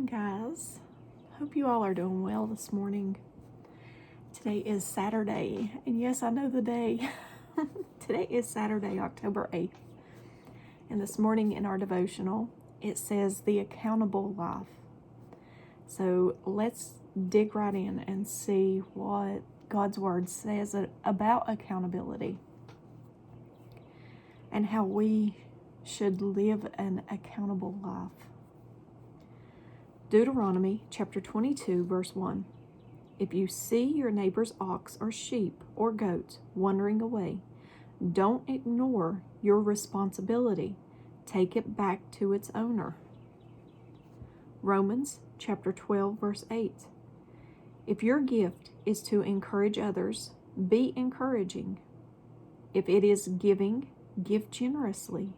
guys. Hope you all are doing well this morning. Today is Saturday, and yes, I know the day. Today is Saturday, October 8th. And this morning in our devotional, it says the accountable life. So let's dig right in and see what God's Word says about accountability and how we should live an accountable life. Deuteronomy chapter 22, verse 1. If you see your neighbor's ox or sheep or goat wandering away, don't ignore your responsibility. Take it back to its owner. Romans chapter 12, verse 8. If your gift is to encourage others, be encouraging. If it is giving, give generously.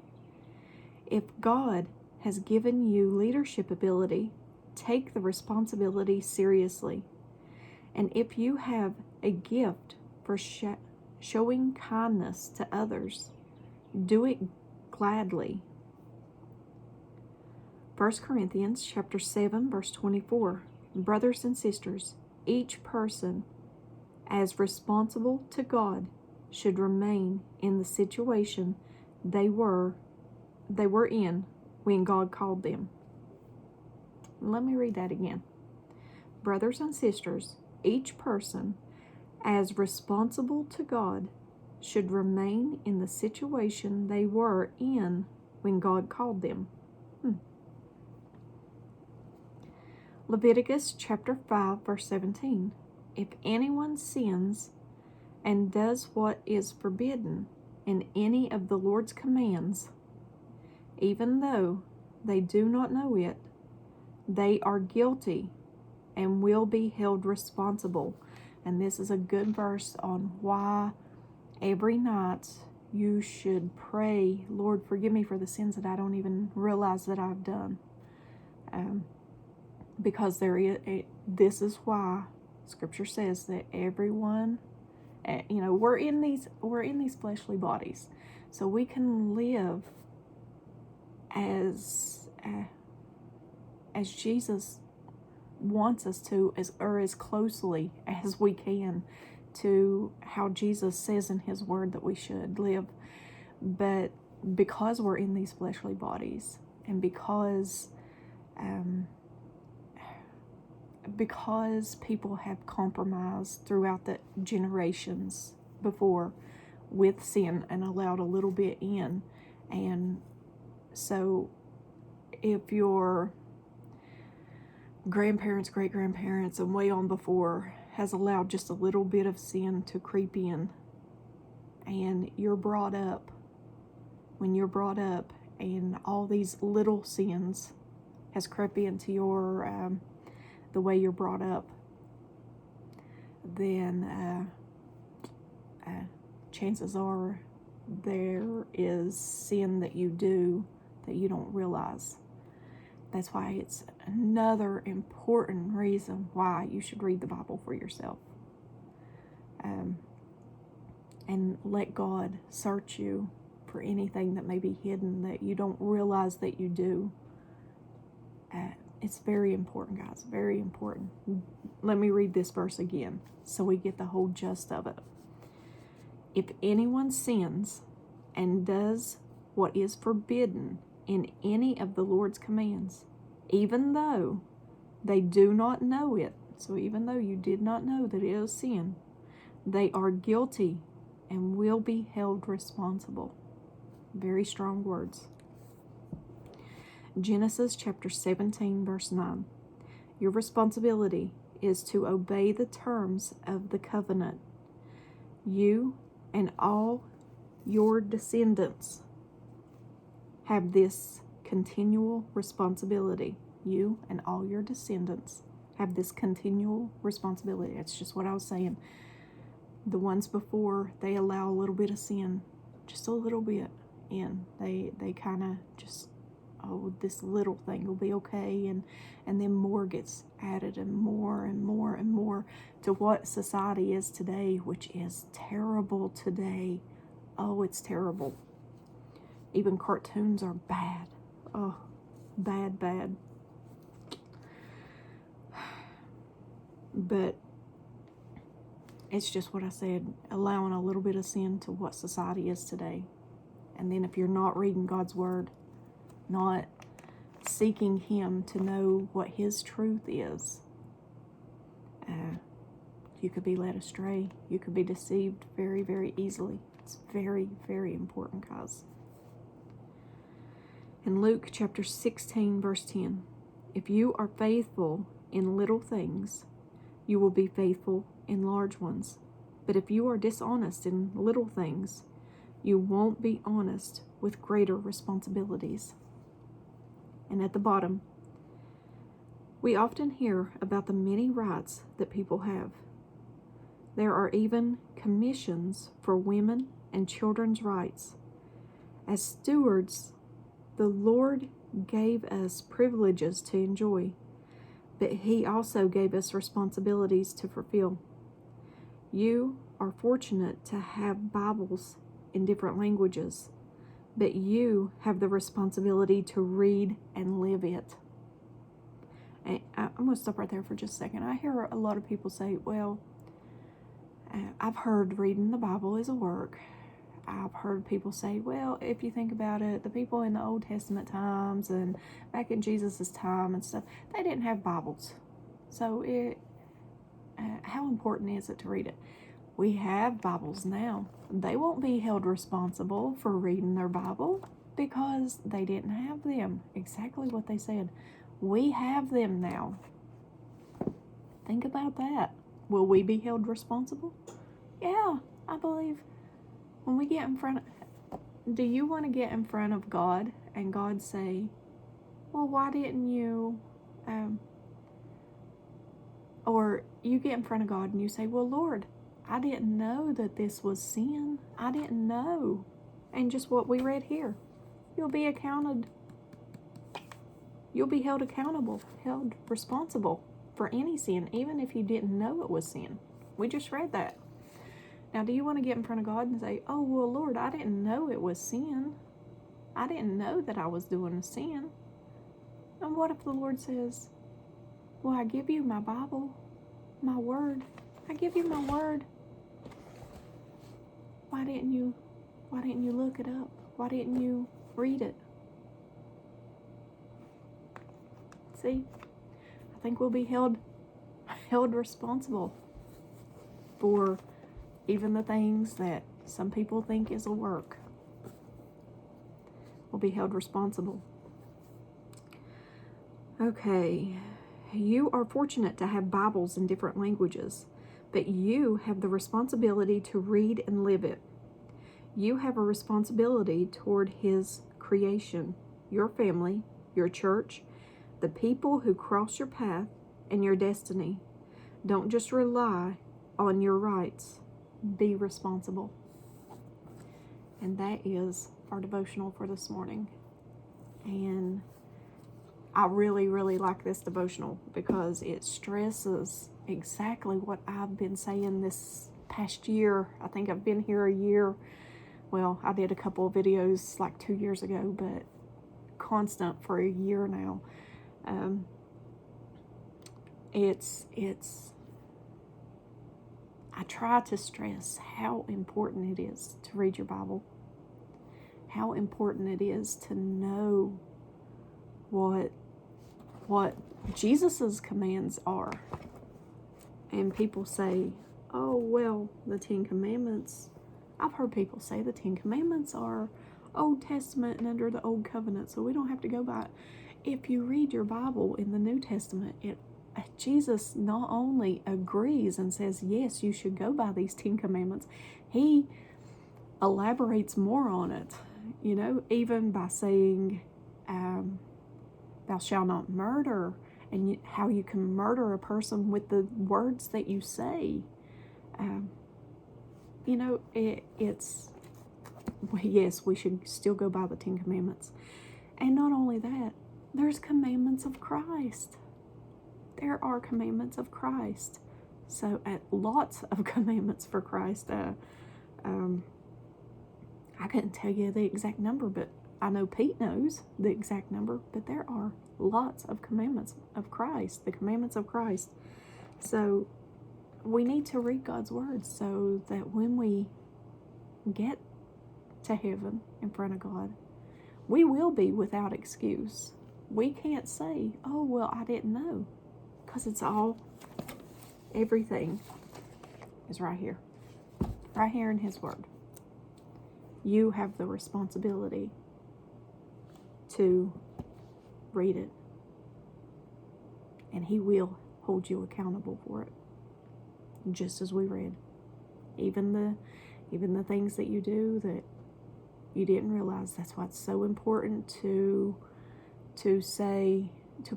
If God has given you leadership ability, take the responsibility seriously. And if you have a gift for showing kindness to others, do it gladly. 1 Corinthians chapter 7, verse 24. Brothers and sisters, each person as responsible to God should remain in the situation they were in when God called them. Let me read that again. Brothers and sisters, each person as responsible to God should remain in the situation they were in when God called them. Leviticus chapter 5, verse 17. If anyone sins and does what is forbidden in any of the Lord's commands, even though they do not know it, they are guilty and will be held responsible. And this is a good verse on why every night you should pray, Lord, forgive me for the sins that I don't even realize that I've done. Because this is why Scripture says that everyone, we're in these fleshly bodies, so we can live as Jesus wants us to, as closely as we can to how Jesus says in His Word that we should live. But because we're in these fleshly bodies, and because people have compromised throughout the generations before with sin and allowed a little bit in, and so if your grandparents, great-grandparents, and way on before has allowed just a little bit of sin to creep in, and when you're brought up and all these little sins has crept into your the way you're brought up, then chances are there is sin that you do that you don't realize. That's why it's another important reason why you should read the Bible for yourself. And let God search you for anything that may be hidden that you don't realize that you do. It's very important, guys, very important. Let me read this verse again so we get the whole gist of it. If anyone sins and does what is forbidden in any of the Lord's commands, even though they do not know it, so even though you did not know that it is sin, they are guilty and will be held responsible. Very strong words. Genesis chapter 17, verse 9. Your responsibility is to obey the terms of the covenant. You and all your descendants have this continual responsibility. You and all your descendants have this continual responsibility. That's just what I was saying. The ones before, they allow a little bit of sin, just a little bit in. They kind of just, this little thing will be okay, and then more gets added, and more and more and more to what society is today, which is terrible today. Oh, it's terrible. Even cartoons are bad. Oh, bad. But it's just what I said, allowing a little bit of sin to what society is today. And then if you're not reading God's word, not seeking Him to know what His truth is, you could be led astray. You could be deceived very, very easily. It's very, very important, guys. In Luke chapter 16, verse 10, if you are faithful in little things, you will be faithful in large ones. But if you are dishonest in little things, you won't be honest with greater responsibilities. And at the bottom, we often hear about the many rights that people have. There are even commissions for women and children's rights. As stewards, the Lord gave us privileges to enjoy, but He also gave us responsibilities to fulfill. You are fortunate to have Bibles in different languages, but you have the responsibility to read and live it. And I'm going to stop right there for just a second. I hear a lot of people say, well, I've heard reading the Bible is a work. I've heard people say, well, if you think about it, the people in the Old Testament times and back in Jesus' time and stuff, they didn't have Bibles. So how important is it to read it? We have Bibles now. They won't be held responsible for reading their Bible because they didn't have them. Exactly what they said. We have them now. Think about that. Will we be held responsible? Yeah, I believe when we get in front of... Do you want to get in front of God and God say, well, why didn't you... or you get in front of God and you say, well, Lord, I didn't know that this was sin. I didn't know. And just what we read here, you'll be accounted. You'll be held accountable, held responsible for any sin, even if you didn't know it was sin. We just read that. Now, do you want to get in front of God and say, oh, well, Lord, I didn't know it was sin. I didn't know that I was doing a sin. And what if the Lord says, well, I give you my Bible, my word. I give you my word. Why didn't you look it up? Why didn't you read it? See, I think we'll be held responsible for even the things that some people think is a work. We'll be held responsible. Okay, you are fortunate to have Bibles in different languages, but you have the responsibility to read and live it. You have a responsibility toward His creation, your family, your church, the people who cross your path, and your destiny. Don't just rely on your rights. Be responsible. And that is our devotional for this morning. And I really, really like this devotional because it stresses exactly what I've been saying this past year. I think I've been here a year. Well, I did a couple of videos like 2 years ago, but constant for a year now. I try to stress how important it is to read your Bible, how important it is to know what Jesus's commands are. And people say, oh, well, the 10 Commandments. I've heard people say the 10 Commandments are Old Testament and under the Old Covenant, so we don't have to go by it. If you read your Bible in the New Testament, Jesus not only agrees and says, yes, you should go by these 10 Commandments, He elaborates more on it, even by saying, thou shalt not murder, and how you can murder a person with the words that you say. Yes, we should still go by the 10 Commandments. And not only that, there's commandments of Christ. There are commandments of Christ. So, lots of commandments for Christ. I couldn't tell you the exact number, but I know Pete knows the exact number. But there are lots of commandments of Christ, the commandments of Christ. So we need to read God's word so that when we get to heaven in front of God, we will be without excuse. We can't say, oh, well, I didn't know. Because it's all, everything is right here. Right here in His word. You have the responsibility to read it. And He will hold you accountable for it. Just as we read. Even the things that you do that you didn't realize. That's why it's so important to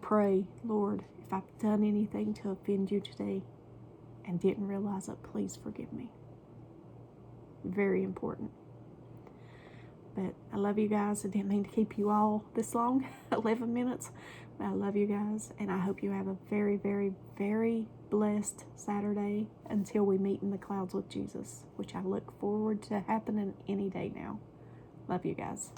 pray, Lord, if I've done anything to offend you today and didn't realize it, please forgive me. Very important. But I love you guys. I didn't mean to keep you all this long, 11 minutes. But I love you guys, and I hope you have a very, very, very blessed Saturday until we meet in the clouds with Jesus, which I look forward to happening any day now. Love you guys.